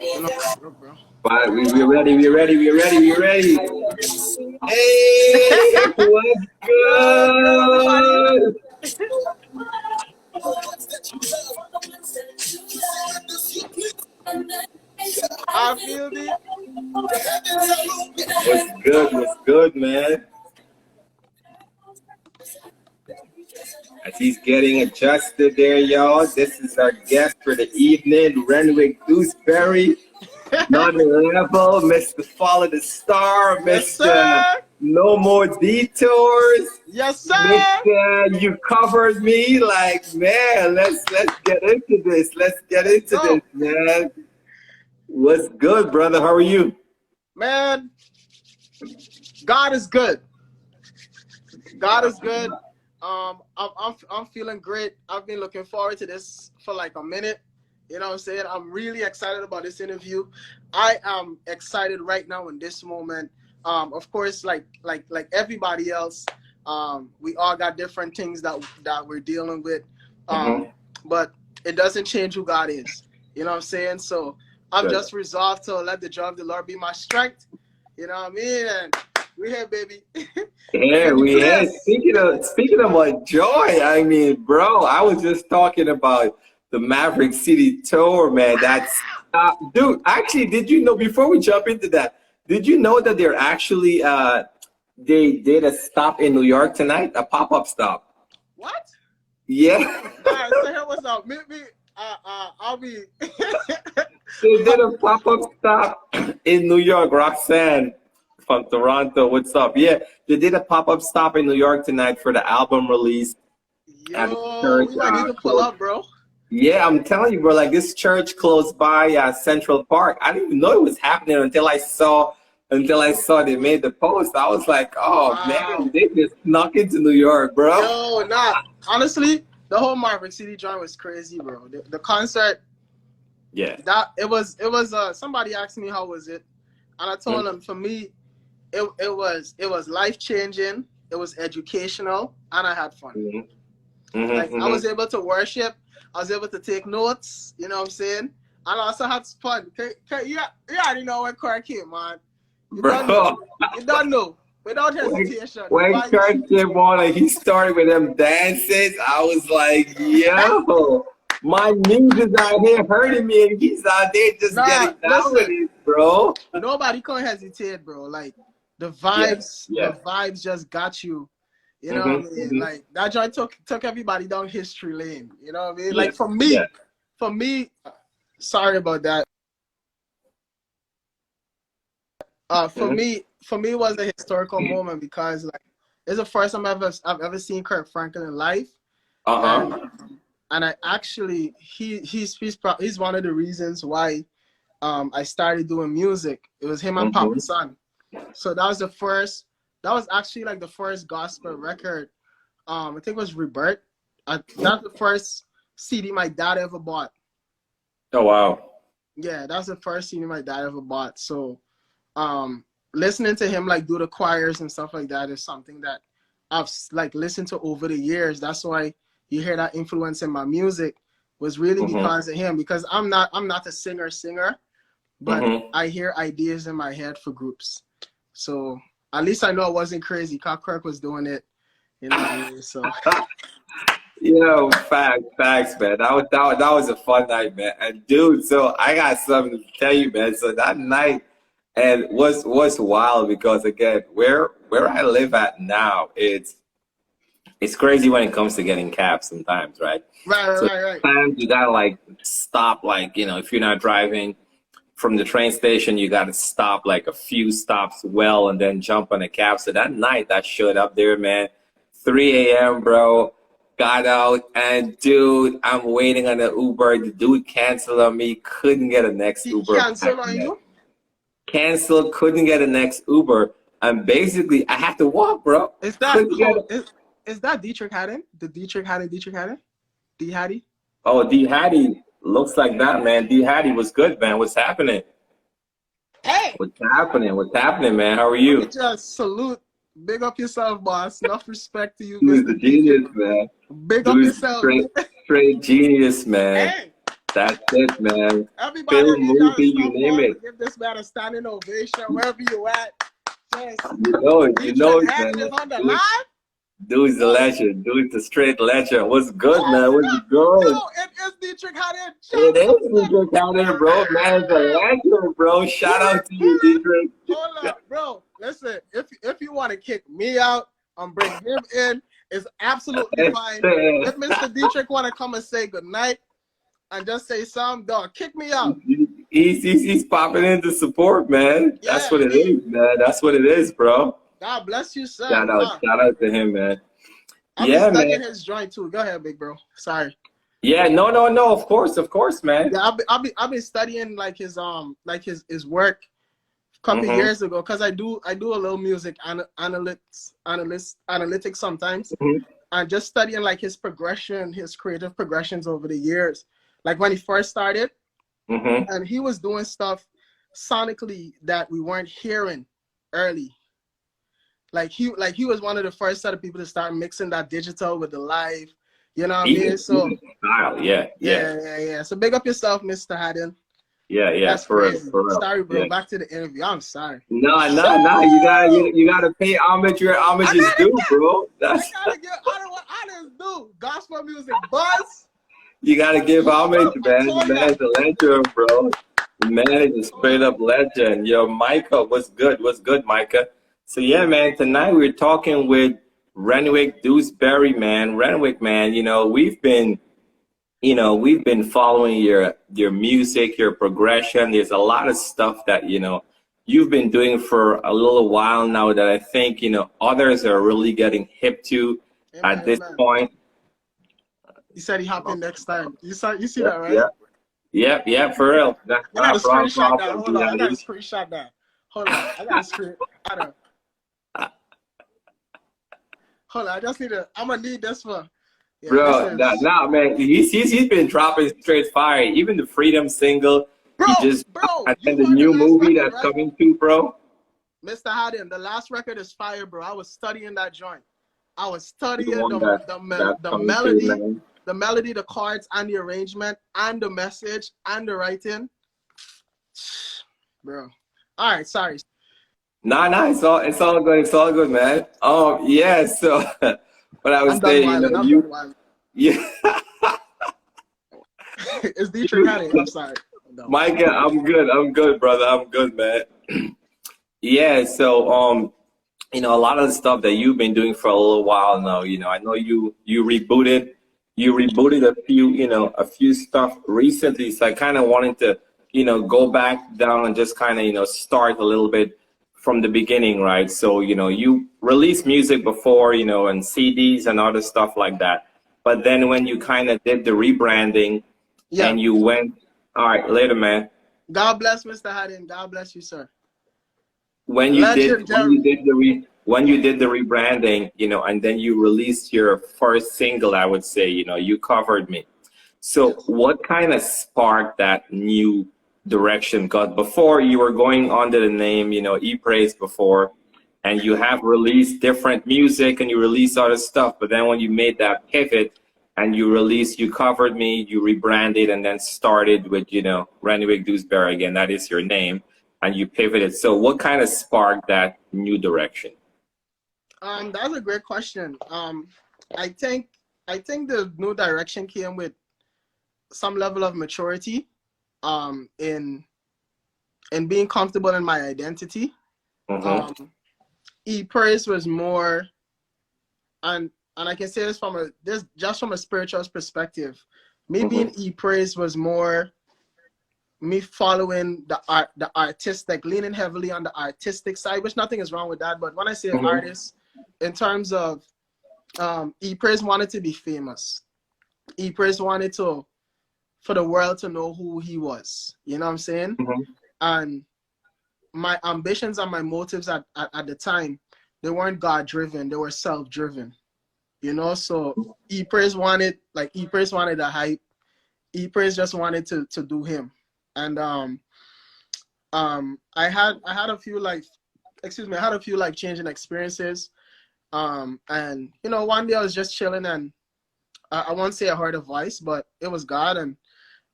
You know, bro. But we ready, we ready, we ready, we ready. Hey, what's good? I feel it. What's good? What's good, man? As he's getting adjusted there, y'all. This is our guest for the evening, Renwick Duesbury. Another level, Mr. Follow the Star, Yes, Mr. sir. No More Detours. Yes, sir. Mr. You covered me. Like, man, let's get into this. Let's get into this, man. What's good, brother? How are you? Man, God is good. God is good. I'm feeling great. I've been looking forward to this for like a minute. You know what I'm saying? I'm really excited about this interview. I am excited right now in this moment. Of course, like everybody else, we all got different things that we're dealing with. But it doesn't change who God is. You know what I'm saying? So I've just resolved to let the joy of the Lord be my strength. You know what I mean? And we're here, baby. Yeah, we had. Speaking about joy, I mean, bro, I was just talking about the Maverick City tour, man. That's dude. Actually, did you know? Before we jump into that, did you know that they're actually they did a stop in New York tonight, a pop-up stop? What? Yeah. All right, so here what's up. Maybe I'll be. They did a pop-up stop in New York. Roxanne from Toronto, what's up? Yeah, they did a pop-up stop in New York tonight for the album release. Yo, we might need to pull up, bro. Yeah, I'm telling you, bro. Like this church close by Central Park. I didn't even know it was happening until I saw they made the post. I was like, oh Wow. man, they just snuck into New York, bro. Yo, honestly, the whole Maverick City joint was crazy, bro. The concert. Yeah. It was somebody asked me how was it, and I told them for me, it was life changing. It was educational, and I had fun. I was able to worship. I was able to take notes. You know what I'm saying? And I also had fun. You already know when Corey came, man. You don't know. Without hesitation. When Kurt came on and he started with them dances, I was like, yo, my knees is out here hurting me, and he's out there just getting down with it, bro. Nobody can hesitate, bro. Like the vibes, the vibes just got you. You know what I mean? Like that joint took everybody down history lane. You know what I mean? Like for me, sorry about that. For me, it was a historical moment because like it's the first time I've ever seen Kirk Franklin live. And I actually he's one of the reasons why I started doing music. It was him and Papa's son. So that was actually like the first gospel record. I think it was Rebirth. That's the first CD my dad ever bought. Oh wow. Yeah, that's the first CD my dad ever bought. So listening to him like do the choirs and stuff like that is something that I've like listened to over the years. That's why you hear that influence in my music was really because of him. Because I'm not a singer, but I hear ideas in my head for groups. So at least I know it wasn't crazy. Kirk was doing it, you know what I mean? So yo, facts, man. That was a fun night, man. And dude, so I got something to tell you, man. So that night and was wild because again, where I live at now, it's crazy when it comes to getting cabs sometimes, right? Right. Sometimes you gotta like stop, like, you know, if you're not driving from the train station, you gotta stop like a few stops well and then jump on a cab. So that night I showed up there, man, 3 a.m., bro, got out, and dude, I'm waiting on the Uber. The dude canceled on me, couldn't get a next Uber. Canceled on you? Canceled, couldn't get a next Uber. And basically I had to walk, bro. Is that Dietrich Haddon? The Dietrich Haddon? D Hattie? Oh, D Hattie looks like that, man. D Hattie was good, man. What's happening? Hey! What's happening, man? How are you? Just salute. Big up yourself, boss. Enough respect to you, He's Mr. a genius, man. Big up yourself. Straight genius, man. Hey! That's it, man. Everybody Film, need to movie, you stop name off it. and give this man a standing ovation wherever you at. Yes. You know it, Dietrich Haddon man. is on the live. Dude's the legend. Dude's the straight legend. What's good, Oh, man? What's yo, good? it is Dietrich Haddon. It is Dietrich out there, bro. Man, the legend, bro. Shout out to you, Dietrich. Hold up, bro. Listen, if you want to kick me out and bring him in, it's absolutely fine. If Mr. Dietrich want to come and say goodnight and just say something, dog, kick me out. He's popping in to support, man. Yeah, That's what it is, man. That's what it is, bro. God bless you, sir. Shout out to him, man. I'm just studying his joint too. Go ahead, big bro. Sorry. Yeah, no. Of course, man. Yeah, I've been studying like his work a couple years ago, because I do a little music analytics sometimes, and just studying like his progression, his creative progressions over the years. Like when he first started, and he was doing stuff sonically that we weren't hearing early. Like he was one of the first set of people to start mixing that digital with the live. You know what I mean? So style, yeah. So big up yourself, Mr. Haddon. Yeah, That's for crazy. real. Sorry, bro. Yeah. Back to the interview. I'm sorry. No. You gotta pay homage where homage is due, bro. I gotta give honest due. Gospel music buzz. You gotta give homage, man. The man's a legend, bro. The man is a straight up legend. Yo, Micah, what's good? What's good, Micah? So yeah, man. Tonight we're talking with Renwick Duesbury, man. Renwick, man. We've been following your music, your progression. There's a lot of stuff that you've been doing for a little while now that I think others are really getting hip to at this point. He said he hopped in next time. You see that, right? Yeah, for real. That's not a screenshot that. Hold on, I gotta screenshot that. Hold on, I gotta screen. Hold on, I'm gonna need this one. Yeah, bro, nah, man, he's been dropping straight fire. Even the Freedom single, and the new movie that's coming too, bro. Mr. Haddon, the last record is fire, bro. I was studying that joint. I was studying the melody, the chords, and the arrangement, and the message, and the writing. Bro. All right, sorry. Nah, it's all good. It's all good, man. Yeah. So, what I was saying, yeah. It's Dietrich Haddon. I'm sorry. No. Micah, I'm good, brother. I'm good, man. Yeah. So, a lot of the stuff that you've been doing for a little while now. I know you rebooted a few stuff recently. So I kind of wanted to, go back down and just kind of, start a little bit from the beginning, right? So, you released music before, and CDs and other stuff like that. But then when you kind of did the rebranding and you went, all right, later, man. God bless Mr. Haddon. God bless you, sir. When you did the rebranding, and then you released your first single, I would say, You Covered Me. So what kind of sparked that new direction? Because before you were going under the name, E-Praise before, and you have released different music and you released other stuff. But then when you made that pivot and you released You Covered Me, you rebranded and then started with, Renwick Duesbury again, that is your name, and you pivoted. So what kind of sparked that new direction? That's a great question. I think the new direction came with some level of maturity, in being comfortable in my identity. E-Praise was more, and I can say this from a spiritual perspective. Me being E-Praise was more me following the artistic, leaning heavily on the artistic side, which nothing is wrong with that. But when I say artist, in terms of E-Praise wanted to be famous. E-Praise wanted for the world to know who he was. You know what I'm saying? And my ambitions and my motives at the time, they weren't God-driven, they were self-driven. So E-Praise wanted the hype. E-Praise just wanted to do him. And I had a few life-changing experiences. And one day I was just chilling, and I won't say I heard a voice, but it was God, and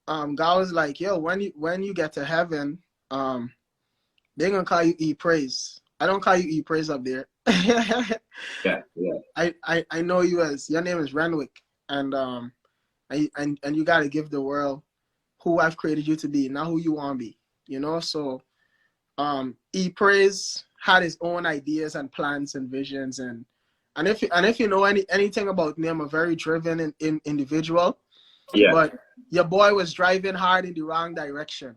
God was like, yo, when you get to heaven, they're gonna call you E Praise. I don't call you E Praise up there. Yeah, yeah. I know you as your name is Renwick, and you gotta give the world who I've created you to be, not who you want to be. You know, so E Praise had his own ideas and plans and visions, and if you know anything about me, I'm a very driven individual. Yeah. But your boy was driving hard in the wrong direction.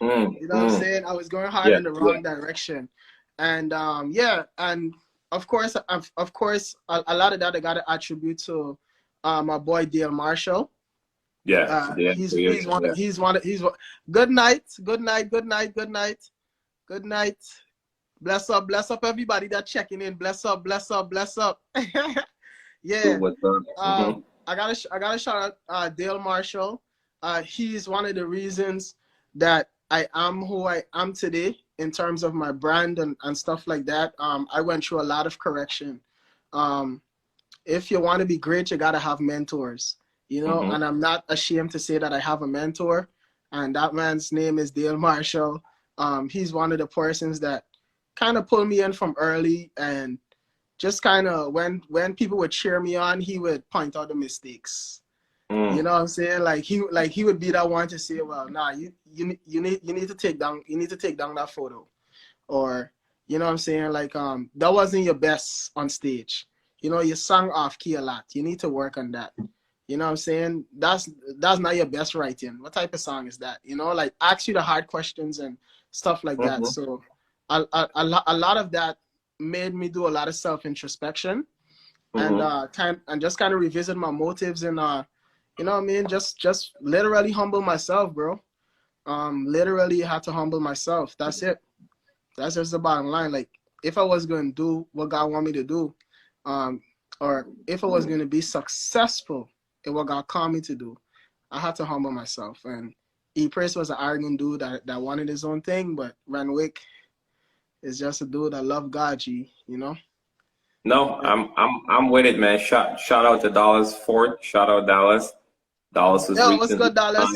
You know what I'm saying? I was going hard in the wrong direction. And yeah, and of course, a lot of that I got to attribute to my boy Dale Marshall. Yeah, he's one. Good night. Bless up everybody that's checking in. Bless up. Yeah. What's up? I gotta shout out Dale Marshall. He's one of the reasons that I am who I am today in terms of my brand and stuff like that. I went through a lot of correction. If you want to be great, you gotta have mentors, you know. And I'm not ashamed to say that I have a mentor, and that man's name is Dale Marshall. He's one of the persons that kind of pulled me in from early, and just kind of when people would cheer me on, he would point out the mistakes. You know what I'm saying? Like he would be that one to say, well, nah, you need to take down that photo, or you know what I'm saying? Like that wasn't your best on stage. You know, you sang off key a lot. You need to work on that. You know what I'm saying? That's not your best writing. What type of song is that? You know, like ask you the hard questions and stuff like that. So a lot of that made me do a lot of self-introspection and just kind of revisit my motives and you know what I mean, just literally humble myself, bro. Literally had to humble myself. That's it. That's just the bottom line. Like if I was going to do what God want me to do, or if I was going to be successful in what God called me to do, I had to humble myself. And E Praise was an arrogant dude that wanted his own thing, but Renwick is just a dude that loved God, G, you know? No, I'm with it, man. Shout out to Dallas Fort. Shout out Dallas. Dallas is what's good, Dallas?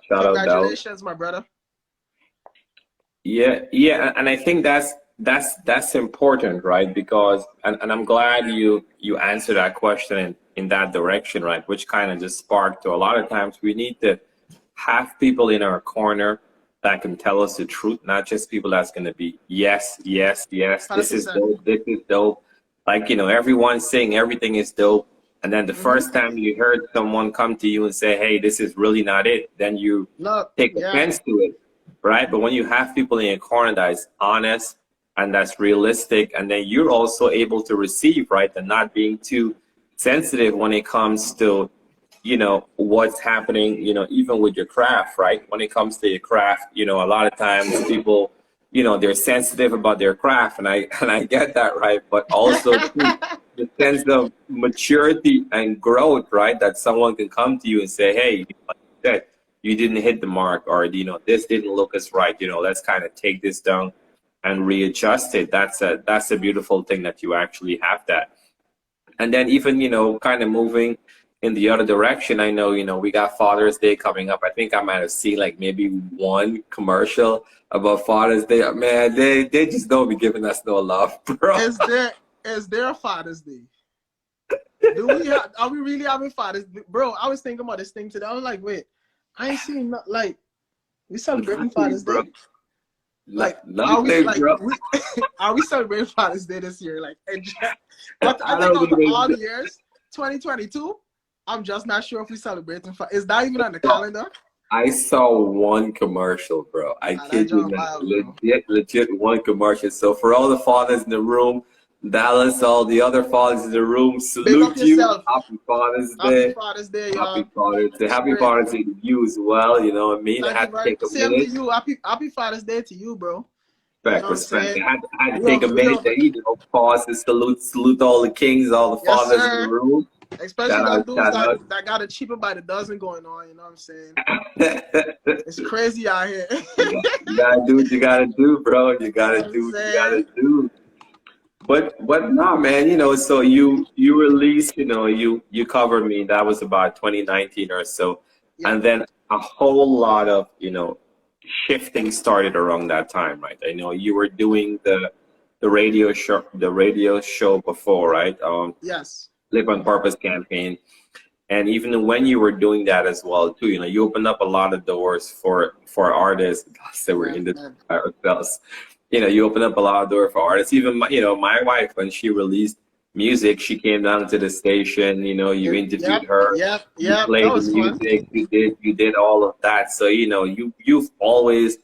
Congratulations, my brother. Yeah, and I think that's important, right? Because and I'm glad you answered that question in that direction, right? Which kind of just sparked to a lot of times we need to have people in our corner that can tell us the truth, not just people that's going to be yes. 100%. This is dope. Like, you know, everyone's saying everything is dope. And then the first time you heard someone come to you and say, hey, this is really not it, then you take offense to it, right? But when you have people in your corner that is honest and that's realistic, and then you're also able to receive, right, and not being too sensitive when it comes to, you know, what's happening, you know, even with your craft, right? When it comes to your craft, you know, a lot of times people, you know, they're sensitive about their craft, and I get that, right? But also the sense of maturity and growth, right? That someone can come to you and say, hey, that you didn't hit the mark, or, you know, this didn't look as right, you know, let's kind of take this down and readjust it. That's a beautiful thing that you actually have that. And then even, you know, kind of moving in the other direction, I know, you know, we got Father's Day coming up. I think I might have seen like maybe one commercial about Father's Day. Man, they just don't be giving us no love, bro. Is there a Father's Day? Are we really having Father's Day? Bro, I was thinking about this thing today. I was like, wait, I ain't seen like we celebrating Father's Day. Like, are we celebrating Father's Day this year? Like, I think out of all the years, 2022, I'm just not sure if we celebrating. Is that even on the calendar? I saw one commercial, bro. I kid you not. Legit one commercial. So for all the fathers in the room, Dallas, all the other fathers in the room, salute you. Happy Father's Day. Happy Father's Day, y'all. Happy Father's Day. Happy Father's Day to you as well. You know what I mean? I had to take a minute. Same to you. Happy Father's Day to you, bro. Respect. I had to take a minute to, you know, pause and salute all the kings, all the fathers in the room. Especially the dudes that got it cheaper by the dozen going on, you know what I'm saying? It's crazy out here. You gotta do what you gotta do, bro. You gotta do what you gotta do. But no, man, you know, so you released, you know, you covered me. That was about 2019 or so. Yeah. And then a whole lot of, shifting started around that time, right? I know you were doing the radio show before, right? Yes. Live on Purpose campaign. And even when you were doing that as well, too, you opened up a lot of doors for artists that were Yeah, in the man. ourselves. You opened up a lot of doors for artists. Even my wife, when she released music, she came down to the station. You interviewed Yep. her, Yep. you Yep. That played the was fun. music, you did all of that. So you've always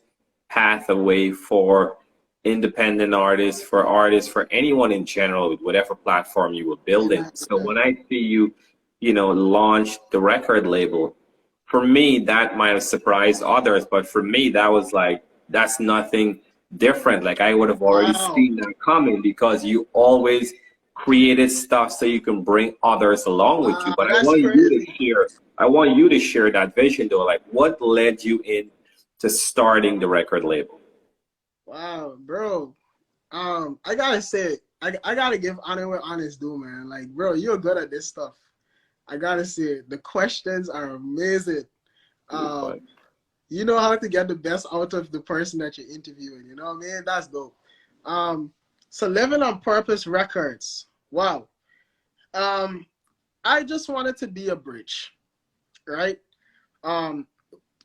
path away for independent artists, for anyone in general with whatever platform you were building. Amen. So when I see you, launch the record label, for me that might have surprised others, but for me that was like, that's nothing different. Like I would have already Wow. seen that coming because you always created stuff so you can bring others along with you. Wow. But That's crazy. I want you to share that vision though. Like what led you in to starting the record label? Wow, bro. I gotta say, I gotta give honor where honor due, man. Like, bro, you're good at this stuff. I gotta say, the questions are amazing. Um, you know how to get the best out of the person that you're interviewing. You know what I mean? That's dope. So Living on Purpose Records. Wow. I just wanted to be a bridge, right? Um,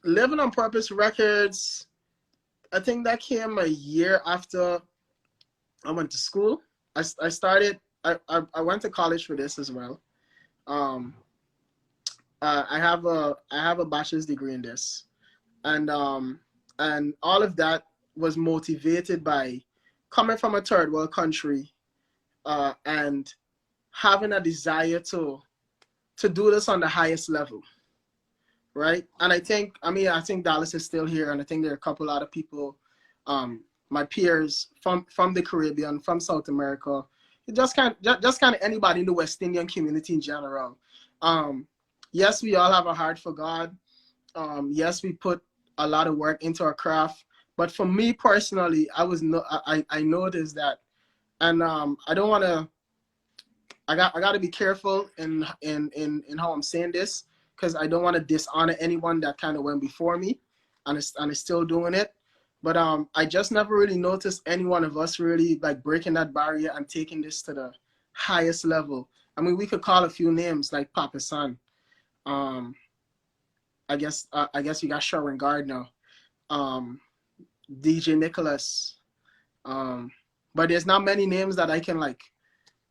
Living on Purpose Records, I think that came a year after I went to school. I went to college for this as well. Um, I have a bachelor's degree in this, and all of that was motivated by coming from a third world country, and having a desire to do this on the highest level, right? And I think Dallas is still here, and I think there are a couple other people, my peers from the Caribbean, from South America, just kind of anybody in the West Indian community in general. Yes, we all have a heart for God. Yes, we put a lot of work into our craft. But for me personally, I noticed that, and I don't want to. I got to be careful in how I'm saying this, because I don't want to dishonor anyone that kind of went before me, and is still doing it. But I just never really noticed any one of us really like breaking that barrier and taking this to the highest level. I mean, we could call a few names like Papa San. I guess you got Sharon Gardner, DJ Nicholas. But there's not many names that I can like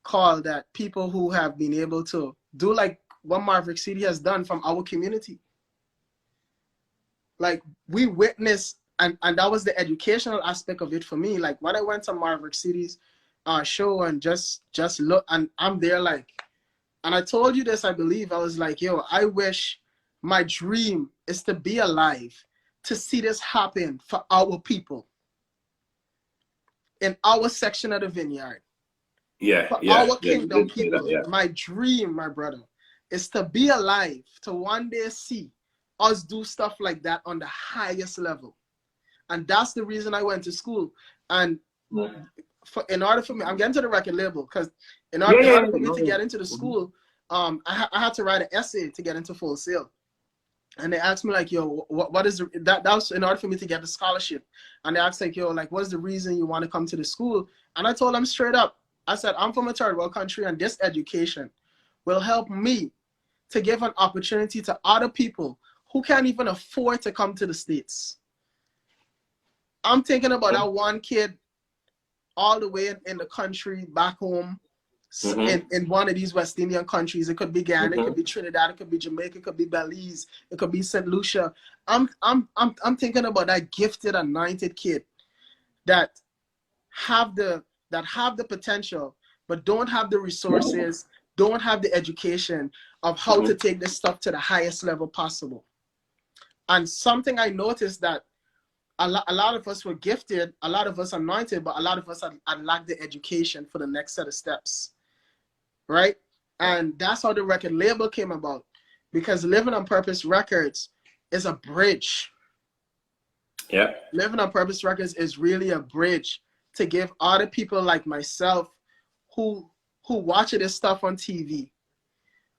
call that people who have been able to do like what Maverick City has done from our community. Like we witnessed, and that was the educational aspect of it for me. Like when I went to Maverick City's show and just look, and I'm there like, and I told you this, I believe, I was like, yo, I wish my dream is to be alive to see this happen for our people in our section of the vineyard. For our kingdom people. Yeah. My dream, my brother, is to be alive to one day see us do stuff like that on the highest level. And that's the reason I went to school. And in order for me, I'm getting to the record label, because in order for me to get into the school, I had to write an essay to get into Full Sail. And they asked me like, yo, what is that was in order for me to get the scholarship. And they asked like, yo, like, what's the reason you want to come to the school? And I told them straight up, I said, I'm from a third world country, and this education will help me to give an opportunity to other people who can't even afford to come to the States. I'm thinking about that one kid all the way in the country back home, in one of these West Indian countries. It could be Ghana, it could be Trinidad, it could be Jamaica, it could be Belize, it could be St. Lucia. I'm thinking about that gifted, anointed kid that have the potential, but don't have the resources, don't have the education of how to take this stuff to the highest level possible. And something I noticed that a lot of us were gifted, a lot of us anointed, but a lot of us had lacked the education for the next set of steps, right? And that's how the record label came about, because Living on Purpose Records is a bridge. Yeah. Living on Purpose Records is really a bridge to give other people like myself who watch this stuff on TV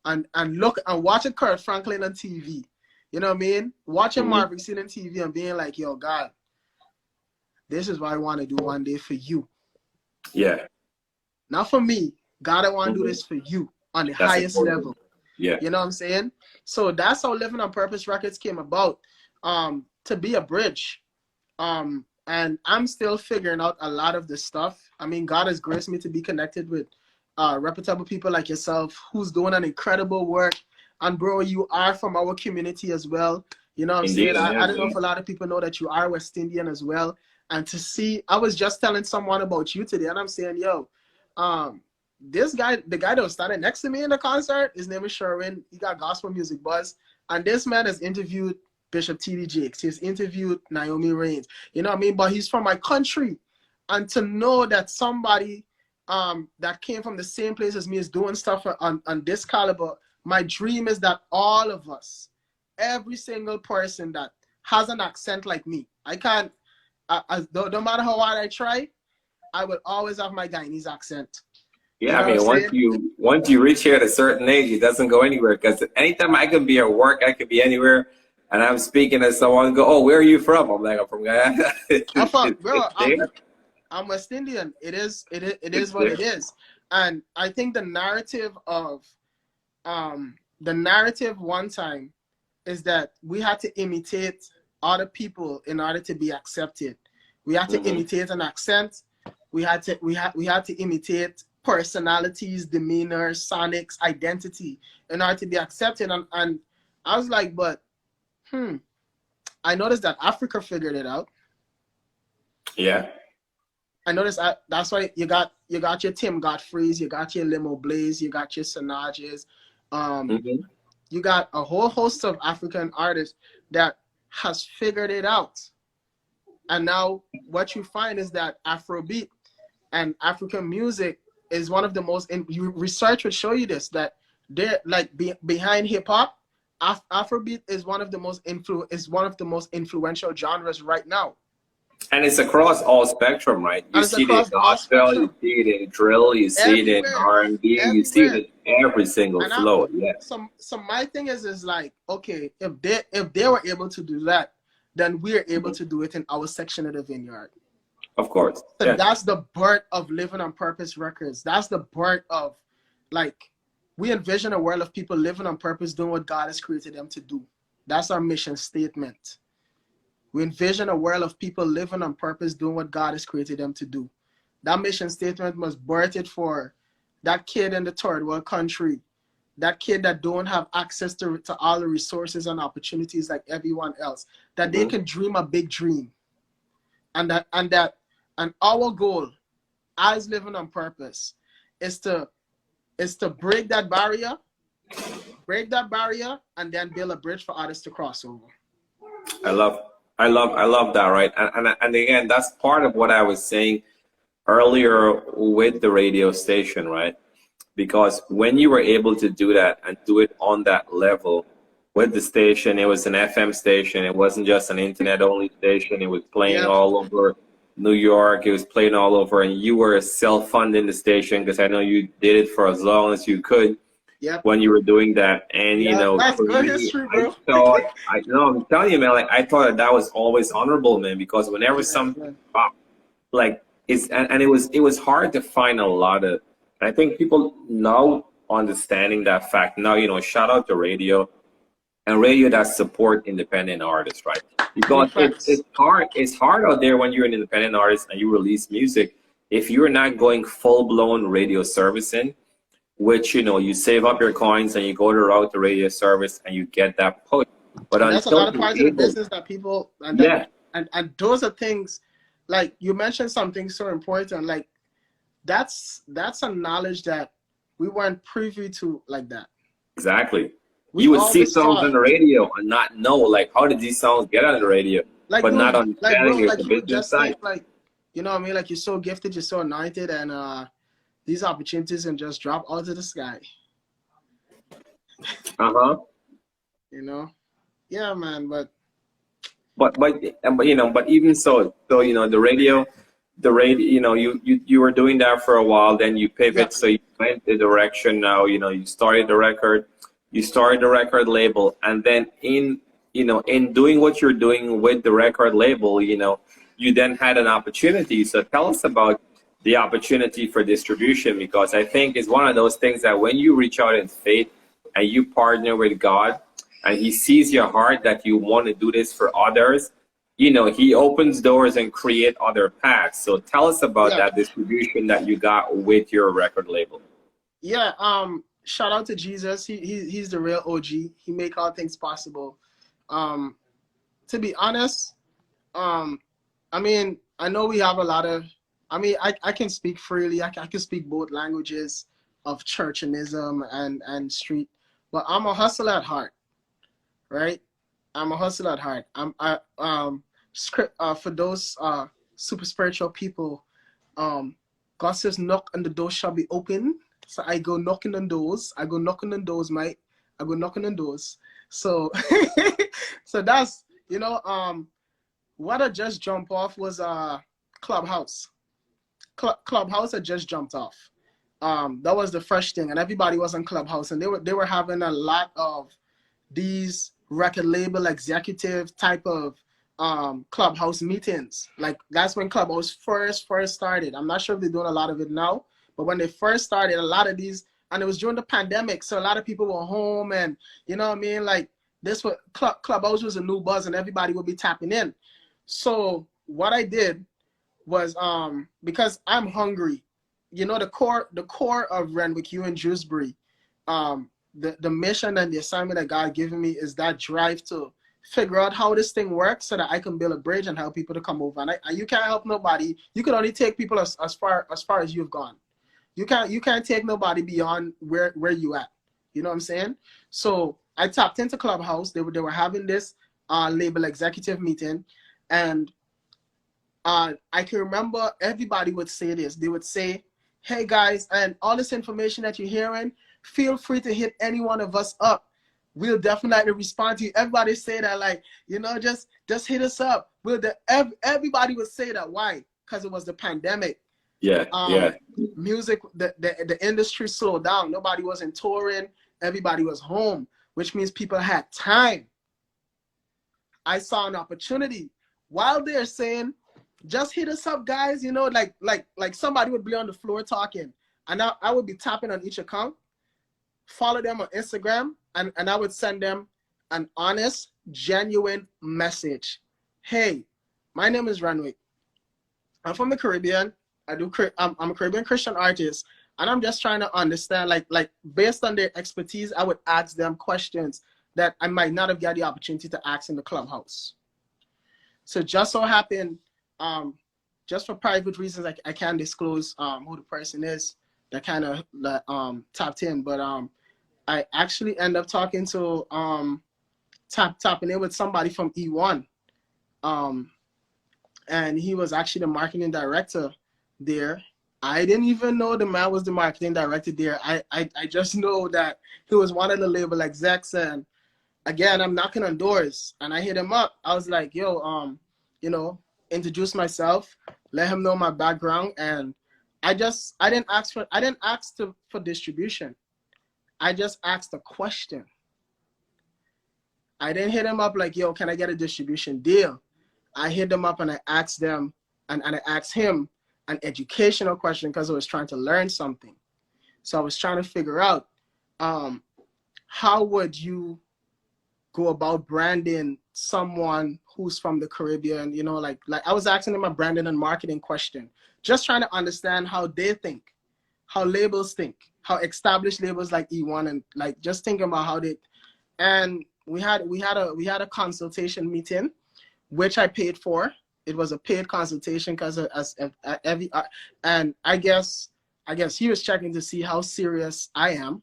and look and watch Kurt Franklin on TV, You know what I mean? Watching Marvin seen on TV and being like, yo, God, this is what I want to do one day for you. Yeah. Not for me. God, I want to do this for you on the highest level. Yeah. You know what I'm saying? So that's how Living on Purpose Records came about, to be a bridge. And I'm still figuring out a lot of this stuff. I mean, God has graced me to be connected with reputable people like yourself who's doing an incredible work. And bro, you are from our community as well. You know what I'm saying? I don't know if a lot of people know that you are West Indian as well. And to see, I was just telling someone about you today, and I'm saying, yo, this guy, the guy that was standing next to me in the concert, his name is Sherwin. He got gospel music buzz. And this man has interviewed Bishop T.D. Jakes. He's interviewed Naomi Raines. You know what I mean? But he's from my country. And to know that somebody that came from the same place as me is doing stuff on this caliber, my dream is that all of us, every single person that has an accent like me, I can't, no matter how hard I try, I will always have my Guyanese accent. Yeah, you know, I mean, once you reach here at a certain age, it doesn't go anywhere. Because anytime I could be at work, I could be anywhere, and I'm speaking to someone and go, "Oh, where are you from?" I'm like, "I'm from Guyana." I'm West Indian. It is what it is. And I think the narrative one time is that we had to imitate other people in order to be accepted. We had to imitate an accent. We had to imitate personalities, demeanor, sonics, identity in order to be accepted. And I was like, but I noticed that Africa figured it out. Yeah. I noticed that's why you got your Tim Godfreys, you got your Limo Blaze, you got your Sanages. You got a whole host of African artists that has figured it out. And now what you find is that Afrobeat and African music is one of the most, research will show you this, that they're like behind hip hop, Afrobeat is one of the most influential genres right now. And it's across all spectrum, right? You see it in gospel, you see it in drill, you see it in R&B, you see it in every single flow. Yeah. So my thing is like, okay, if they were able to do that, then we're able to do it in our section of the vineyard. Of course. So that's the birth of Living on Purpose Records. That's the birth of, like, we envision a world of people living on purpose, doing what God has created them to do. That's our mission statement. We envision a world of people living on purpose, doing what God has created them to do. That mission statement was birthed for that kid in the third world country, that kid that don't have access to all the resources and opportunities like everyone else, that they can dream a big dream. And our goal as Living on Purpose is to break that barrier, and then build a bridge for others to cross over. I love that, right? And again, that's part of what I was saying earlier with the radio station, right? Because when you were able to do that and do it on that level with the station, it was an FM station. It wasn't just an internet-only station. It was playing all over New York. It was playing all over, and you were self-funding the station because I know you did it for as long as you could. When you were doing that, and you know, that's good history, bro. I'm telling you, man, like I thought that was always honorable, man, because whenever something popped, like it was hard to find a lot of. I think people now understanding that fact now, you know, shout out to radio and radio that support independent artists, right? Because it's hard out there when you're an independent artist and you release music if you're not going full blown radio servicing. Which, you know, you save up your coins and you go to route the radio service and you get that push. But that's a lot of parts of the business that people, and those are things, like you mentioned something so important, like that's a knowledge that we weren't privy to like that. Exactly. You would see songs on the radio and not know, like, how did these songs get on the radio? Like, but not understanding the business side. Like, you know what I mean? Like, you're so gifted, you're so anointed, and these opportunities can just drop out of the sky. You know? Yeah, man, but you know, but even so, you know, the radio, you know, you were doing that for a while, then you pivot, so you went the direction now, you know, you started the record label, and then in you know, in doing what you're doing with the record label, you know, you then had an opportunity. So tell us about the opportunity for distribution, because I think it's one of those things that when you reach out in faith and you partner with God and he sees your heart that you want to do this for others, you know, he opens doors and create other paths. So tell us about that distribution that you got with your record label. Yeah, shout out to Jesus. He's the real OG. He make all things possible. To be honest, I mean, I know we have a lot of, I mean, I can speak freely. I can speak both languages of churchianism and street, but I'm a hustler at heart, right? I'm a hustler at heart. For those super spiritual people, God says, knock and the door shall be open. So I go knocking on doors. I go knocking on doors, mate. I go knocking on doors. So, so that's, you know, what I just jumped off was Clubhouse. Clubhouse had just jumped off. That was the first thing, and everybody was on Clubhouse, and they were having a lot of these record label executive type of Clubhouse meetings. Like that's when Clubhouse first started. I'm not sure if they're doing a lot of it now, but when they first started, a lot of these, and it was during the pandemic, so a lot of people were home, and you know what I mean, like this was Clubhouse was a new buzz, and everybody would be tapping in. So what I did was because I'm hungry, you know, the core of Renwick Duesbury, the mission and the assignment that God given me is that drive to figure out how this thing works so that I can build a bridge and help people to come over. And you can't help nobody. You can only take people as far as you've gone. You can't take nobody beyond where you at. You know what I'm saying? So I tapped into Clubhouse. They were having this label executive meeting, and I can remember everybody would say this. They would say, hey guys, and all this information that you're hearing, feel free to hit any one of us up. We'll definitely respond to you. Everybody say that, like, you know, just hit us up. Everybody would say that. Why? Because it was the pandemic. Yeah, Music, the industry slowed down. Nobody wasn't touring. Everybody was home, which means people had time. I saw an opportunity. While they're saying, just hit us up, guys, you know, like somebody would be on the floor talking, and I would be tapping on each account, follow them on Instagram, and I would send them an honest, genuine message. Hey, my name is Renwick. I'm from the Caribbean. I'm a Caribbean Christian artist, and I'm just trying to understand, like based on their expertise, I would ask them questions that I might not have got the opportunity to ask in the Clubhouse. So just so happened, just for private reasons, I can't disclose who the person is that kind of tapped in, but I actually end up talking to tapping in with somebody from E1, and he was actually the marketing director there. I didn't even know the man was the marketing director there. I just know that he was one of the label execs, and again, I'm knocking on doors, and I hit him up. I was like, yo, you know, introduce myself, let him know my background, and I didn't ask for distribution. I just asked a question. I didn't hit him up like, yo, can I get a distribution deal? I hit them up and I asked them, and I asked him an educational question because I was trying to learn something. So I was trying to figure out how would you go about branding someone who's from the Caribbean, you know, like I was asking them a branding and marketing question, just trying to understand how they think, how labels think, how established labels like E1, and like just thinking about how they, and we had a consultation meeting, which I paid for. It was a paid consultation because and I guess he was checking to see how serious I am,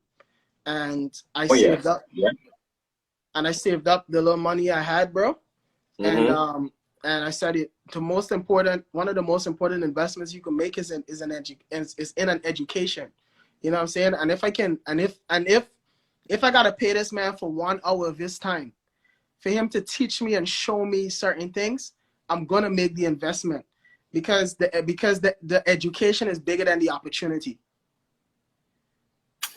and I saved up. Yeah. And I saved up the little money I had, bro. Mm-hmm. And I said one of the most important investments you can make is in an education. You know what I'm saying? And if I can, and if I gotta pay this man for 1 hour of his time, for him to teach me and show me certain things, I'm gonna make the investment because the education is bigger than the opportunity.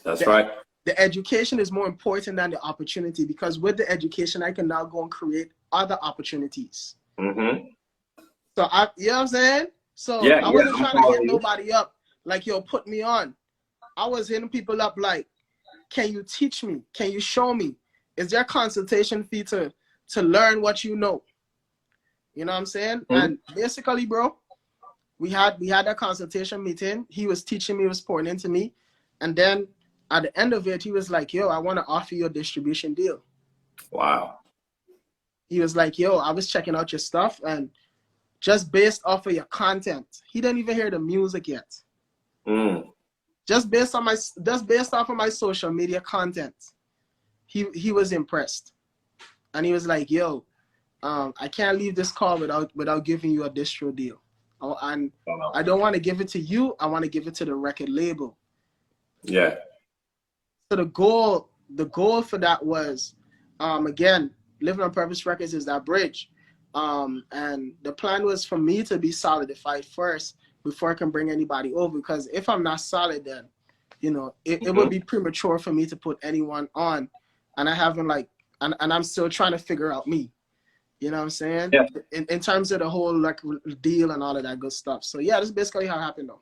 That's right. the education is more important than the opportunity, because with the education, I can now go and create other opportunities. Mm-hmm. So you know what I'm saying? So Yeah, I wasn't I'm trying to hit following you. nobody up like, yo, put me on. I was hitting people up like, can you teach me? Can you show me? Is there a consultation fee to learn what you know? You know what I'm saying? Mm-hmm. And basically, bro, we had that consultation meeting. He was teaching me, was pouring into me. And then at the end of it, he was like, yo, I want to offer you a distribution deal. Wow. He was like, yo, I was checking out your stuff, and just based off of your content, he didn't even hear the music yet. Mm. Just based off of my social media content, he was impressed. And he was like, yo, I can't leave this call without giving you a distro deal. And I don't want to give it to you. I want to give it to the record label. Yeah. So the goal for that was, again, Living on Purpose Records is that bridge. And the plan was for me to be solidified first before I can bring anybody over. Because if I'm not solid, then, you know, it would be premature for me to put anyone on. And I haven't and I'm still trying to figure out me. You know what I'm saying? Yeah. In terms of the whole like deal and all of that good stuff. So yeah, that's basically how it happened though.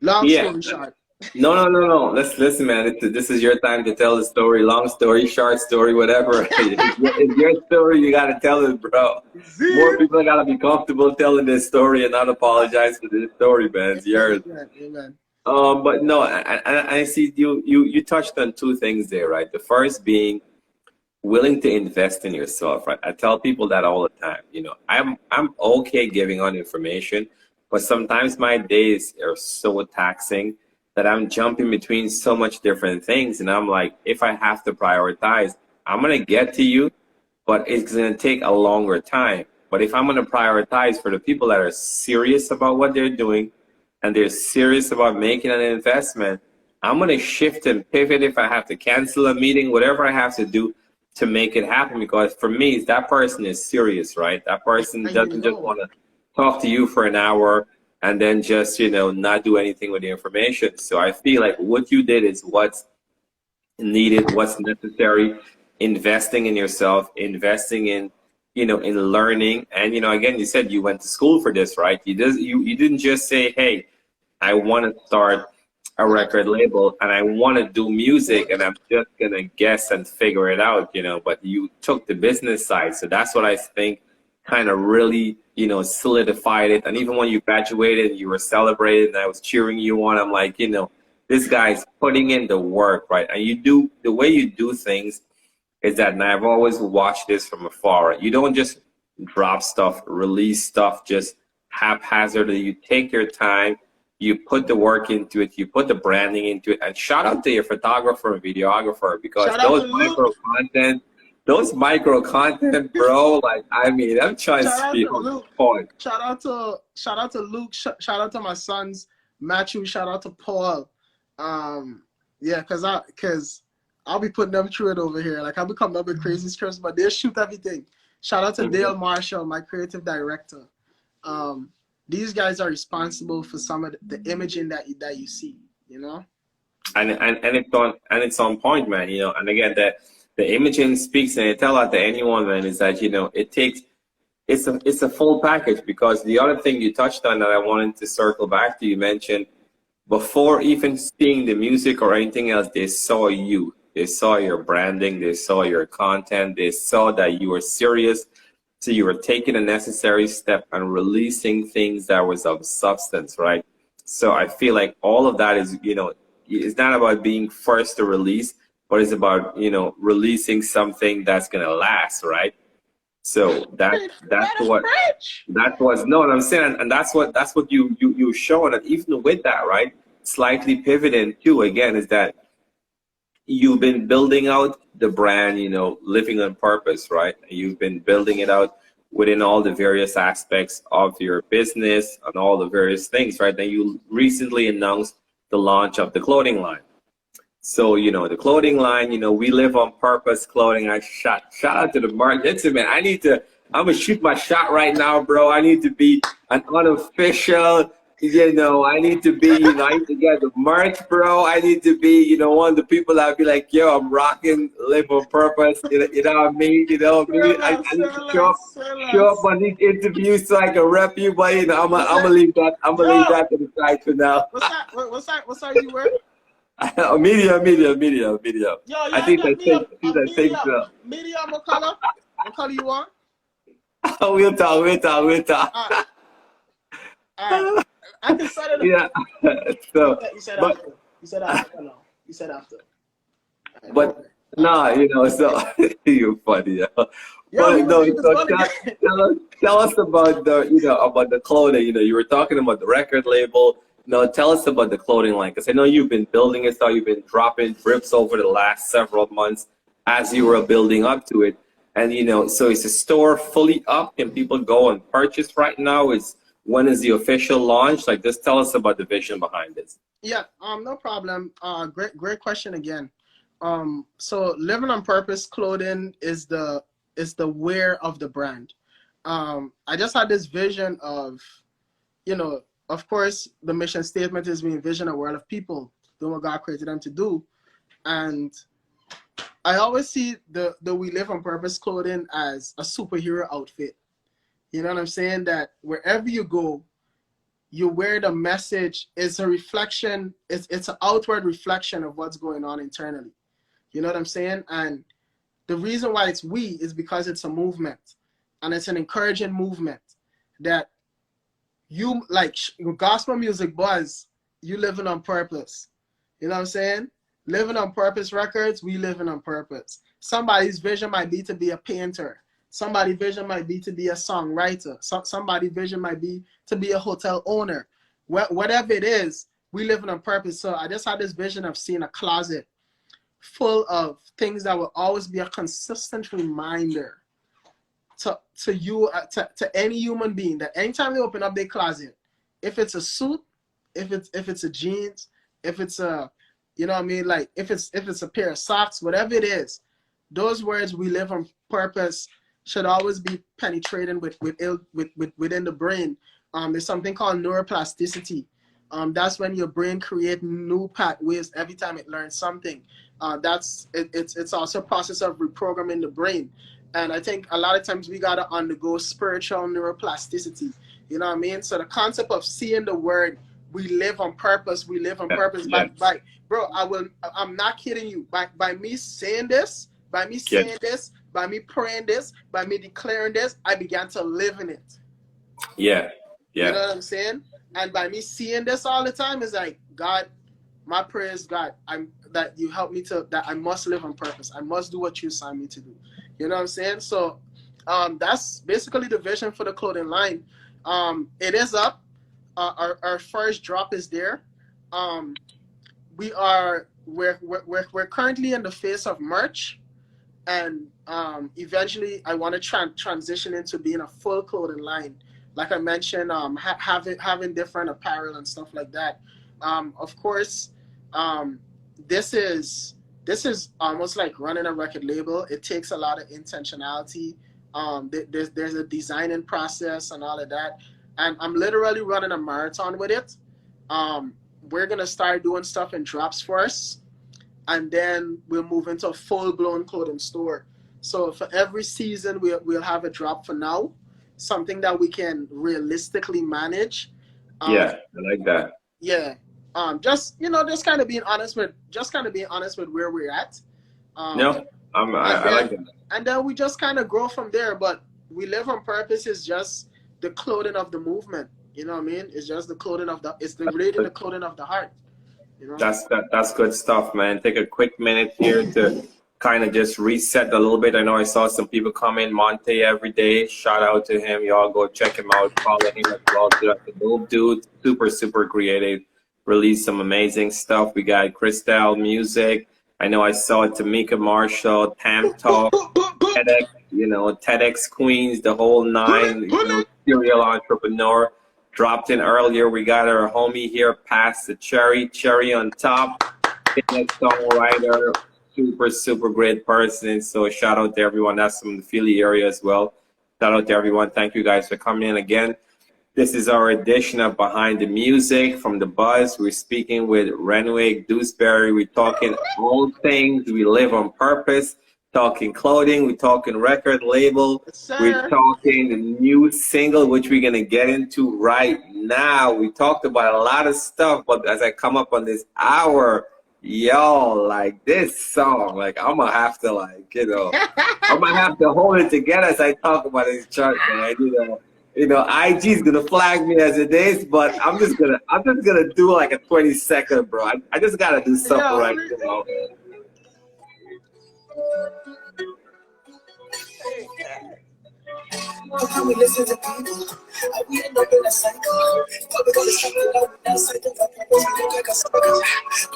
Long story short. No. Listen, man. This is your time to tell the story. Long story, short story, whatever. It's your story. You gotta tell it, bro. More people gotta be comfortable telling this story and not apologize for this story, man. It's yours. Amen. But no, I see you touched on two things there, right? The first being willing to invest in yourself, right? I tell people that all the time. You know, I'm okay giving on information, but sometimes my days are so taxing that I'm jumping between so much different things. And I'm like, if I have to prioritize, I'm going to get to you, but it's going to take a longer time. But if I'm going to prioritize for the people that are serious about what they're doing and they're serious about making an investment, I'm going to shift and pivot if I have to cancel a meeting, whatever I have to do to make it happen. Because for me, that person is serious, right? That person doesn't just want to talk to you for an hour and then just, you know, not do anything with the information. So I feel like what you did is what's needed, what's necessary, investing in yourself, investing in, you know, in learning. And, you know, again, you said you went to school for this, right? You didn't just say, hey, I want to start a record label and I want to do music and I'm just going to guess and figure it out, you know, but you took the business side. So that's what I think kind of really, you know, solidified it. And even when you graduated, you were celebrated and I was cheering you on. I'm like, you know, this guy's putting in the work, right? And you do, the way you do things is that, and I've always watched this from afar, right? You don't just drop stuff, release stuff just haphazardly. You take your time, you put the work into it, you put the branding into it, and shout out to your photographer and videographer, because those micro content, bro, like, I mean, I'm trying to be on the point. Shout out to Luke. Shout out to my sons, Matthew. Shout out to Paul. Yeah, cause I'll be putting them through it over here. Like, I'll be coming up with crazy scripts, but they shoot everything. Shout out to Dale Marshall, my creative director. These guys are responsible for some of the imaging that you see, you know. And it's on point, man. You know, and again, the imaging speaks, and I tell that to anyone, man, is that, you know, it's a full package. Because the other thing you touched on that I wanted to circle back to, you mentioned before even seeing the music or anything else, they saw you. They saw your branding, they saw your content, they saw that you were serious. So you were taking a necessary step and releasing things that was of substance, right? So I feel like all of that is, you know, it's not about being first to release, but it's about, you know, releasing something that's gonna last, right? So that's what I'm saying, and that's what you showing. And even with that, right, slightly pivoting too, again, is that you've been building out the brand, you know, Living on Purpose, right? You've been building it out within all the various aspects of your business and all the various things, right? Then you recently announced the launch of the clothing line. So, you know, the clothing line, you know, We Live on Purpose clothing. I shout out to the market. Listen, man, I'm gonna shoot my shot right now, bro. I need to be an unofficial I need to be, I need to get the merch, bro. I need to be, one of the people that be like, yo, I'm rocking, live on purpose. You know what I mean? You know what I mean? I need to show up on these interviews so I can rep you, but I'm gonna leave that. I'm gonna leave that to the side for now. What size you wear? Medium. Yo, I think yeah, medium. that takes the. Medium. What color? What color you want? We'll talk. Alright. I can set it up. Yeah. So, You said but after. You said after. No. You said after. Right, but nah, so you're funny, yo. Yo, But no, he was so funny. tell us about about the clothing. You were talking about the record label. Tell us about the clothing line, because I know you've been building it, so you've been dropping drips over the last several months as you were building up to it. And so is the store fully up? Can people go and purchase right now? When is the official launch? Like, just tell us about the vision behind this. Yeah, no problem. Great question again. So living on purpose clothing is the wear of the brand. I just had this vision of, of course, the mission statement is we envision a world of people doing what God created them to do. And I always see the We Live on Purpose clothing as a superhero outfit. You know what I'm saying? That wherever you go, you wear the message. It's a reflection. It's an outward reflection of what's going on internally. You know what I'm saying? And the reason why it's we is because it's a movement. And it's an encouraging movement that you, like gospel music buzz, you living on purpose. You know what I'm saying? Living on Purpose Records, we living on purpose. Somebody's vision might be to be a painter. Somebody's vision might be to be a songwriter. Somebody's vision might be to be a hotel owner. Whatever it is, we living on purpose. So I just had this vision of seeing a closet full of things that will always be a consistent reminder to you, to any human being, that anytime they open up their closet, if it's a suit, if it's a jeans, if it's a, you know what I mean, like if it's a pair of socks, whatever it is, those words "we live on purpose" should always be penetrating within the brain. There's something called neuroplasticity. That's when your brain creates new pathways every time it learns something. It's also a process of reprogramming the brain. And I think a lot of times we gotta undergo spiritual neuroplasticity. You know what I mean? So the concept of seeing the word "we live on purpose," we live on purpose. By bro, I'm not kidding you. By me saying this, by me praying this, by me declaring this, I began to live in it. Yeah. You know what I'm saying? And by me seeing this all the time, is like, God, my prayer is, God, that you help me that I must live on purpose. I must do what you assigned me to do. You know what I'm saying? So that's basically the vision for the clothing line. It is up. Our first drop is there. We're currently in the phase of merch, and eventually I want to transition into being a full clothing line. Like I mentioned, having different apparel and stuff like that. Of course, this is almost like running a record label. It takes a lot of intentionality. There's a designing process and all of that. And I'm literally running a marathon with it. We're going to start doing stuff in drops first, and then we'll move into a full-blown clothing store. So for every season, we'll have a drop for now, something that we can realistically manage. Yeah, I like that. Yeah. Just kind of being honest with where we're at. I like that. And then we just kind of grow from there. But We Live on Purpose is just the clothing of the movement. You know what I mean? It's just the clothing of the clothing of the heart. You know? That's good stuff, man. Take a quick minute here to kind of just reset a little bit. I know I saw some people come in, Monte every day. Shout out to him. Y'all go check him out. Follow him as well. The dope dude, super creative. Released some amazing stuff. We got Crystal Music. I know I saw Tamika Marshall, Tam Talk, TEDx, TEDx Queens, the whole nine, serial entrepreneur. Dropped in earlier. We got our homie here, Pastor Cherry on top. Songwriter, super great person. So shout out to everyone. That's from the Philly area as well. Shout out to everyone. Thank you guys for coming in again. This is our edition of Behind the Music from the Buzz. We're speaking with Renwick Duesbury. We're talking all things. We live on purpose. Talking clothing. We're talking record label. Yes, We're sir. talking the new single, which we're going to get into right now. We talked about a lot of stuff, but as I come up on this hour, yo, like this song, like I'm going to have to I'm going to have to hold it together as I talk about this chart, man. IG's gonna flag me as it is, but I'm just gonna do like a 20-second, bro. I just gotta do something right now. How we listen to people, we end up in a cycle. Probably gonna struggle out with that cycle. We look like a sucker.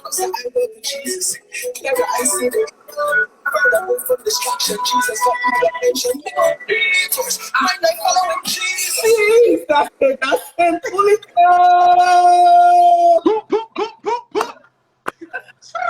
Cause I work with Jesus. Clever, I see it. I move from destruction. Jesus got me the nation. My life following Jesus. That's it. Pull it down. Yes, sir.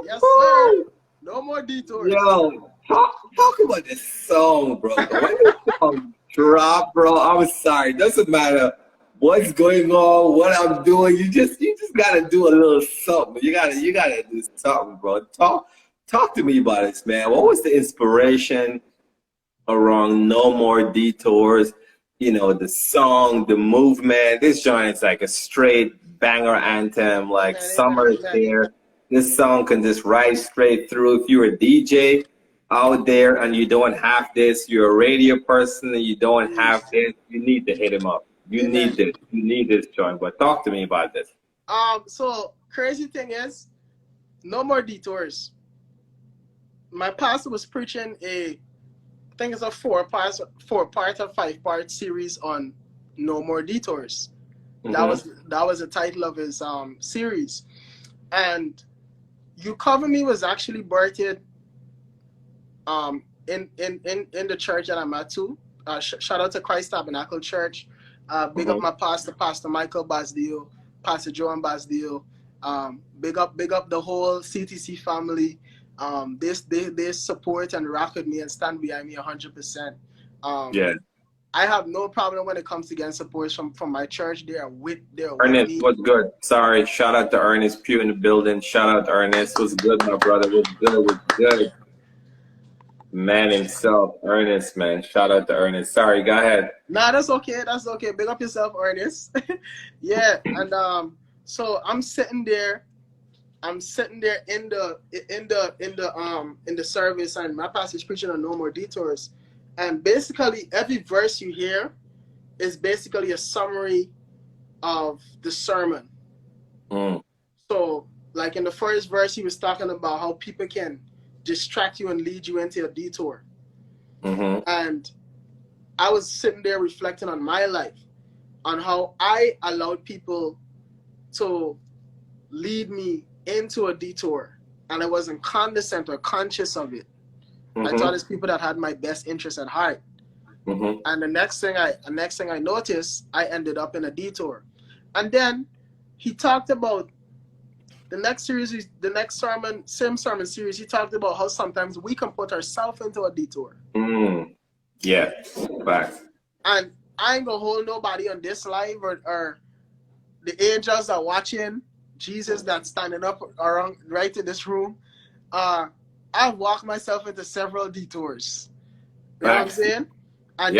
Yes, sir. No more detours. Yo, talk about this song, bro. When this song drop, bro, I'm sorry. Doesn't matter what's going on, what I'm doing. You just gotta do a little something. You gotta do something, bro. Talk to me about this, man. What was the inspiration around No More Detours? The song, the movement. This joint is like a straight banger anthem. Like summer is here. This song can just ride straight through. If you're a DJ out there and you don't have this, you're a radio person and you don't have this, you need to hit him up. You need this. You need this joint. But talk to me about this. So crazy thing is, No More Detours. My pastor was preaching I think it's a 4-part or 5-part series on No More Detours. Mm-hmm. That was the title of his series. And You Cover Me was actually birthed in the church that I'm at too. Shout out to Christ Tabernacle Church. Big up my pastor, Pastor Michael Basdio, Pastor Joan Basdio. Big up the whole CTC family. They support and rock with me and stand behind me 100%. Yeah. I have no problem when it comes to getting support from my church. Ernest, what's good? Sorry, shout out to Ernest Pugh in the building. Shout out to Ernest. What's good, my brother? What's good? Man himself, Ernest, man. Shout out to Ernest. Sorry, go ahead. Nah, that's okay. That's okay. Big up yourself, Ernest. Yeah, and so I'm sitting there in the service, and my pastor's preaching on No More Detours. And basically, every verse you hear is basically a summary of the sermon. So, like in the first verse, he was talking about how people can distract you and lead you into a detour. And I was sitting there reflecting on my life, on how I allowed people to lead me into a detour, and I wasn't condescending or conscious of it. I thought it's people that had my best interest at heart. And the next thing I noticed, I ended up in a detour. And then he talked about the next sermon, same sermon series. He talked about how sometimes we can put ourselves into a detour. Yeah, back. And I ain't gonna hold nobody on this live or the angels are watching, Jesus that's standing up around right in this room. I've walked myself into several detours. You know what I'm saying? And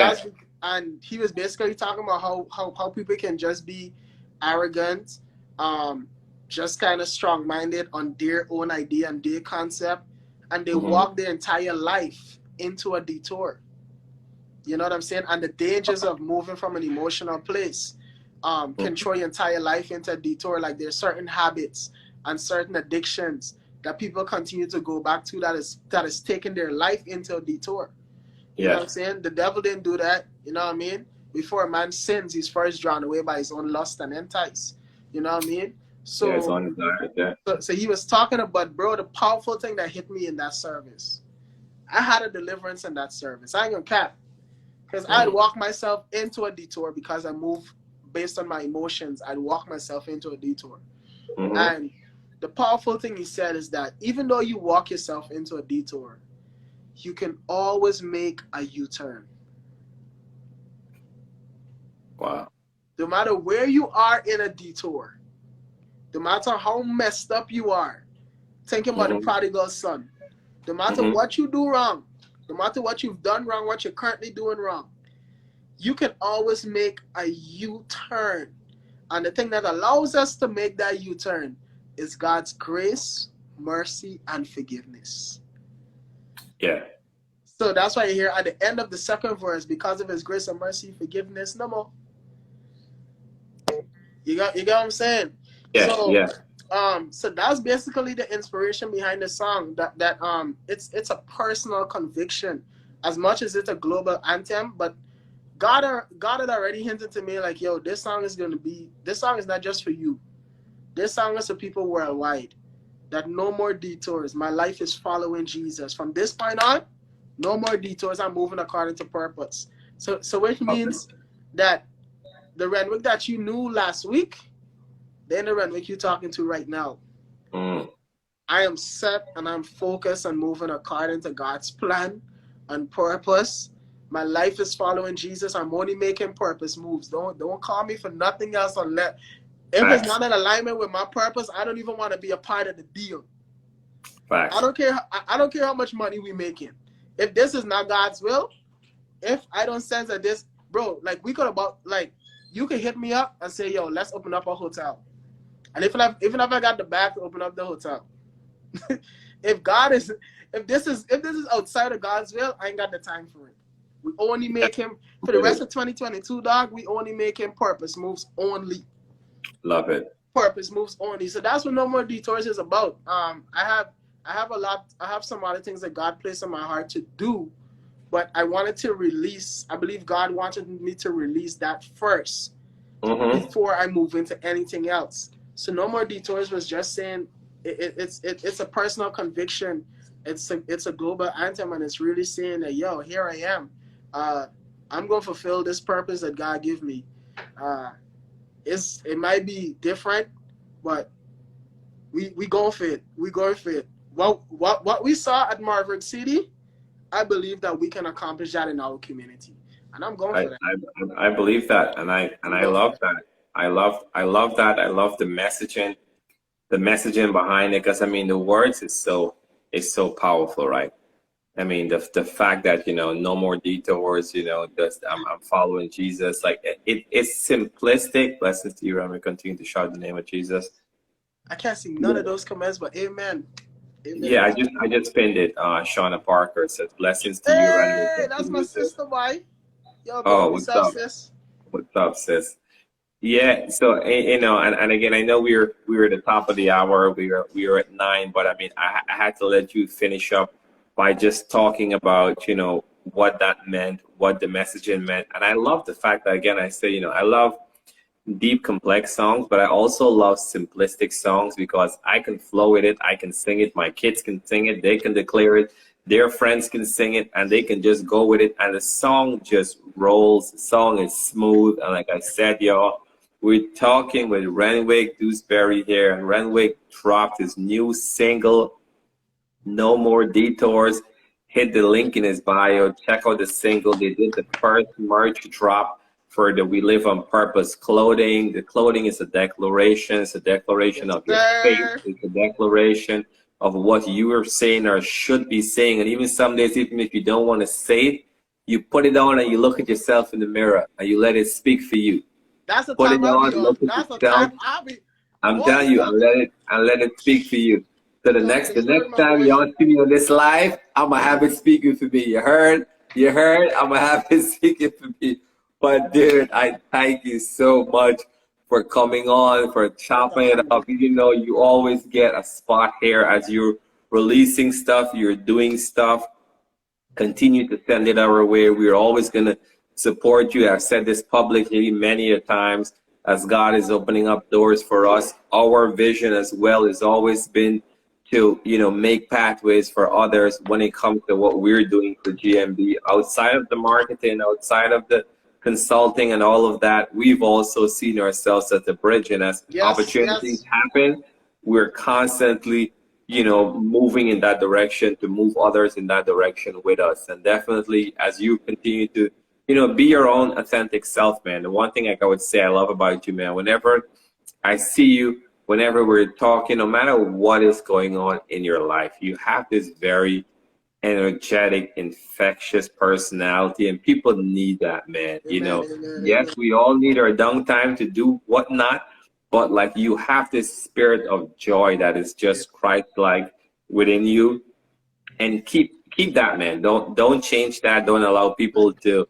and he was basically talking about how people can just be arrogant, just kind of strong-minded on their own idea and their concept, and they walk their entire life into a detour. You know what I'm saying? And the dangers of moving from an emotional place can throw your entire life into a detour. Like there's certain habits and certain addictions that people continue to go back to that is taking their life into a detour. You know what I'm saying? The devil didn't do that. You know what I mean? Before a man sins, he's first drawn away by his own lust and entice. You know what I mean? So, it's on desire, so he was talking about, bro, the powerful thing that hit me in that service. I had a deliverance in that service. I ain't gonna cap. Because I'd walk myself into a detour because I move based on my emotions. I'd walk myself into a detour. And the powerful thing he said is that even though you walk yourself into a detour, you can always make a U-turn. Wow. No matter where you are in a detour, no matter how messed up you are, thinking about the prodigal son, no matter what you do wrong, no matter what you've done wrong, what you're currently doing wrong, you can always make a U-turn. And the thing that allows us to make that U-turn is God's grace, mercy, and forgiveness. Yeah. So that's why you hear at the end of the second verse, because of his grace and mercy, forgiveness, no more. You got what I'm saying? Yeah, so, so that's basically the inspiration behind the song. That it's a personal conviction as much as it's a global anthem. But God had already hinted to me like, yo, this song is not just for you. This song is for people worldwide. That no more detours. My life is following Jesus. From this point on, no more detours. I'm moving according to purpose. So which means that the Renwick that you knew last week, then the Renwick you're talking to right now. I am set and I'm focused on moving according to God's plan and purpose. My life is following Jesus. I'm only making purpose moves. Don't call me for nothing else unless if it's not in alignment with my purpose. I don't even want to be a part of the deal. Facts. I don't care how much money we making. If this is not God's will, if I don't sense that this, bro, like we could about like. You can hit me up and say, yo, let's open up a hotel. And even if I got the bag to open up the hotel. if this is outside of God's will, I ain't got the time for it. We only make him for the rest of 2022, dog, we only make him purpose moves only. Love it. Purpose moves only. So that's what No More Detours is about. I have some other things that God placed on my heart to do. But I wanted to release, I believe God wanted me to release that first before I move into anything else. So No More Detours was just saying it's a personal conviction. It's a global anthem, and it's really saying that, yo, here I am. I'm going to fulfill this purpose that God gave me. It might be different, but we going for it. We going for it. What we saw at Maverick City, I believe that we can accomplish that in our community, and I'm going for that. I believe that, and I love that. I love that. I love the messaging behind it, because I mean the words is so powerful, right? I mean the fact that no more detours, just I'm following Jesus. Like it's simplistic. Blessings to you, and we continue to shout the name of Jesus. I can't see none of those comments, but amen. Yeah, I just pinned it. Shauna Parker says blessings to you. Hey, that's my sister, boy. Yo, what's up, sis? What's up, sis? Yeah, so and again, I know we were at the top of the hour. We were at 9, but I mean, I had to let you finish up by just talking about what that meant, what the messaging meant, and I love the fact that, again, I say I love deep, complex songs, but I also love simplistic songs because I can flow with it. I can sing it. My kids can sing it. They can declare it. Their friends can sing it, and they can just go with it. And the song just rolls. The song is smooth. And like I said, y'all, we're talking with Renwick Duesbury here, and Renwick dropped his new single, No More Detours. Hit the link in his bio. Check out the single. They did the first merch drop for the We Live on Purpose clothing. The clothing is a declaration. It's a declaration of your faith. It's a declaration of what you are saying or should be saying. And even some days, even if you don't want to say it, you put it on and you look at yourself in the mirror and you let it speak for you. That's the put time it on, look at That's yourself. the time I'll be. I'm telling you, and let it speak for you. So the next time y'all see me on this live, I'ma have it speaking for me. You heard? I'ma have it speaking for me. But dude, I thank you so much for coming on, for chopping it up. You always get a spot here as you're releasing stuff, you're doing stuff. Continue to send it our way. We're always gonna support you. I've said this publicly many a times as God is opening up doors for us. Our vision as well has always been to make pathways for others when it comes to what we're doing for GMB. Outside of the marketing, outside of the consulting and all of that, we've also seen ourselves as a bridge, and as opportunities happen, we're constantly moving in that direction to move others in that direction with us. And definitely, as you continue to be your own authentic self, man. The one thing like I would say I love about you, man, whenever I see you, whenever we're talking, no matter what is going on in your life, you have this very energetic, infectious personality, and people need that, man. Yes, we all need our downtime to do whatnot, but like you have this spirit of joy that is just Christ-like within you, and keep that, man. Don't change that. Don't allow people to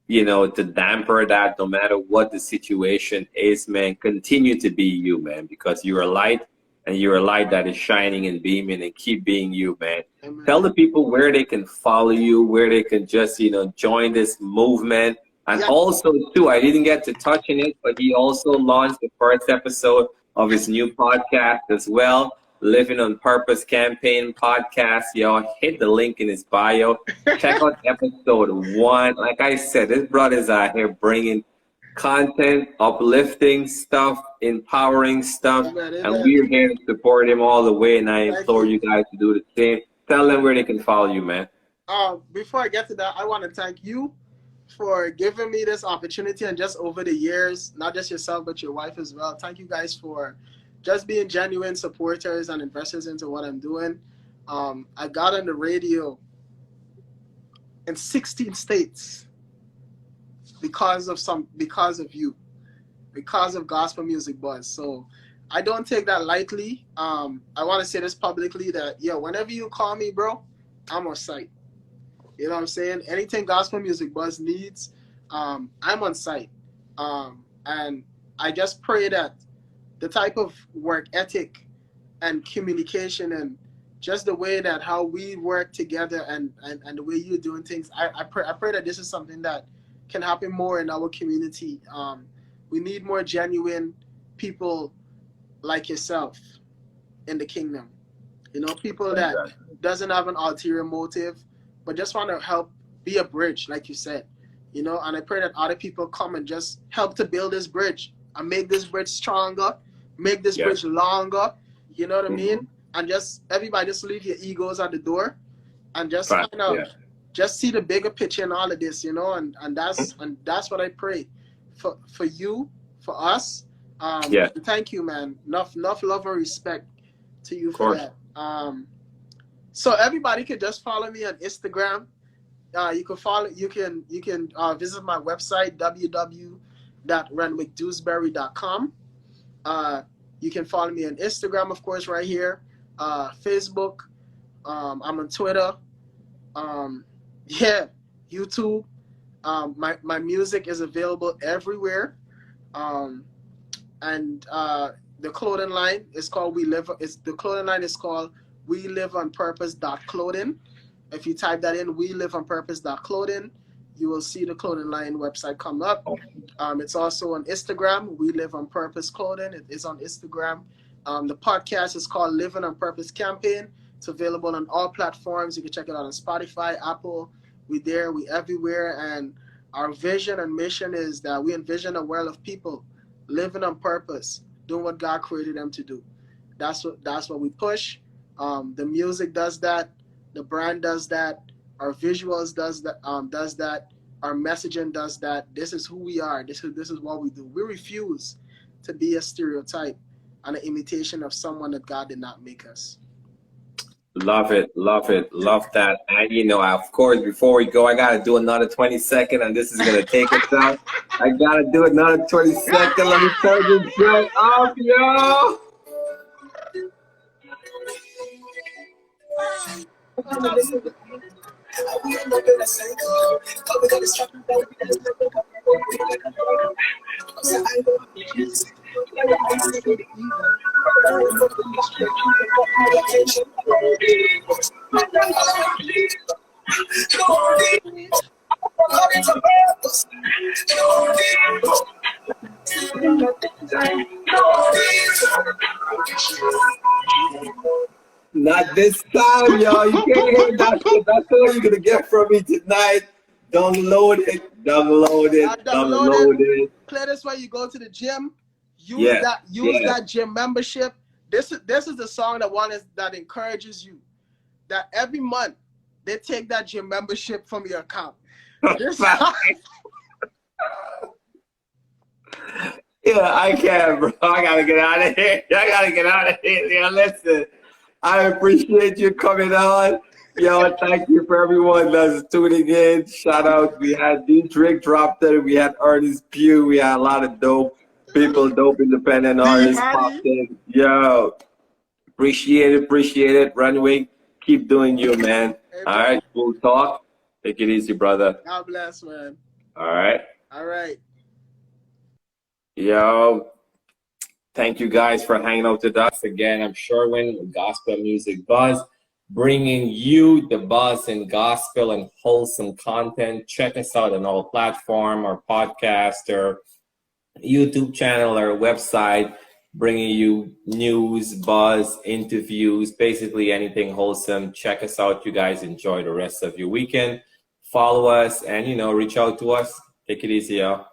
to damper that, no matter what the situation is, man. Continue to be you, man, because you're a light, and you're a light that is shining and beaming, and keep being you, man. Amen. Tell the people where they can follow you, where they can just, join this movement. And also, too, I didn't get to touch on it, but he also launched the first episode of his new podcast as well, Living on Purpose Campaign Podcast. Y'all hit the link in his bio. Check out episode 1. Like I said, this brother's out here bringing content, uplifting stuff, empowering stuff, and we're here to support him all the way, and I implore you guys to do the same. Tell them where they can follow you, man. Before I get to that, I want to thank you for giving me this opportunity, and just over the years, not just yourself, but your wife as well. Thank you guys for just being genuine supporters and investors into what I'm doing. I got on the radio in 16 states. Because of you, because of Gospel Music Buzz. So I don't take that lightly. I want to say this publicly that, whenever you call me, bro, I'm on site. You know what I'm saying? Anything Gospel Music Buzz needs, I'm on site. And I just pray that the type of work ethic and communication and just the way that how we work together and the way you're doing things, I pray that this is something that can happen more in our community. We need more genuine people like yourself in the kingdom. People that doesn't have an ulterior motive, but just want to help be a bridge, like you said. And I pray that other people come and just help to build this bridge and make this bridge stronger, make this bridge longer. You know what I mean? And just everybody just leave your egos at the door and just just see the bigger picture in all of this, and that's what I pray for you, for us. Thank you, man. Enough love and respect to you for that. So everybody can just follow me on Instagram. You can visit my website, www.renwickduesbury.com. You can follow me on Instagram, of course, right here. Facebook. I'm on Twitter. YouTube. My music is available everywhere. And the clothing line is called the clothing line is called We Live on Purpose.clothing. If you type that in, We Live on Purpose.clothing, you will see the clothing line website come up. It's also on Instagram, We Live on Purpose Clothing. It is on Instagram. The podcast is called Living on Purpose Campaign. It's available on all platforms. You can check it out on Spotify, Apple. We everywhere. And our vision and mission is that we envision a world of people living on purpose, doing what God created them to do. That's what we push. The music does that. The brand does that. Our visuals does that. Our messaging does that. This is who we are. This is what we do. We refuse to be a stereotype and an imitation of someone that God did not make us. Love it, love that. And of course, before we go, I gotta do another 20-second, and this is gonna take us out. I gotta do another 20-second. Let me turn this joint off, yo. Not this time, y'all. You can't hear that. That's all you're gonna get from me tonight. Download it. Play this while you go to the gym. Use that gym membership. This is the song that encourages you. That every month they take that gym membership from your account. I can't, bro. I gotta get out of here. I gotta get out of here. Yeah, listen. I appreciate you coming on. Yo, thank you for everyone that's tuning in. Shout out. We had Dietrich dropped it. We had Ernest Pugh. We had a lot of dope people, dope independent artists popped in. Yo, appreciate it. Renwick, keep doing you, man. Hey, All right, we'll talk. Take it easy, brother. God bless, man. All right. All right. Yo, thank you guys for hanging out with us. Again, I'm Sherwin with Gospel Music Buzz, bringing you the buzz in gospel and wholesome content. Check us out on all platforms, our podcast, our YouTube channel, our website, bringing you news, buzz, interviews, basically anything wholesome. Check us out. You guys enjoy the rest of your weekend. Follow us and, reach out to us. Take it easy, y'all.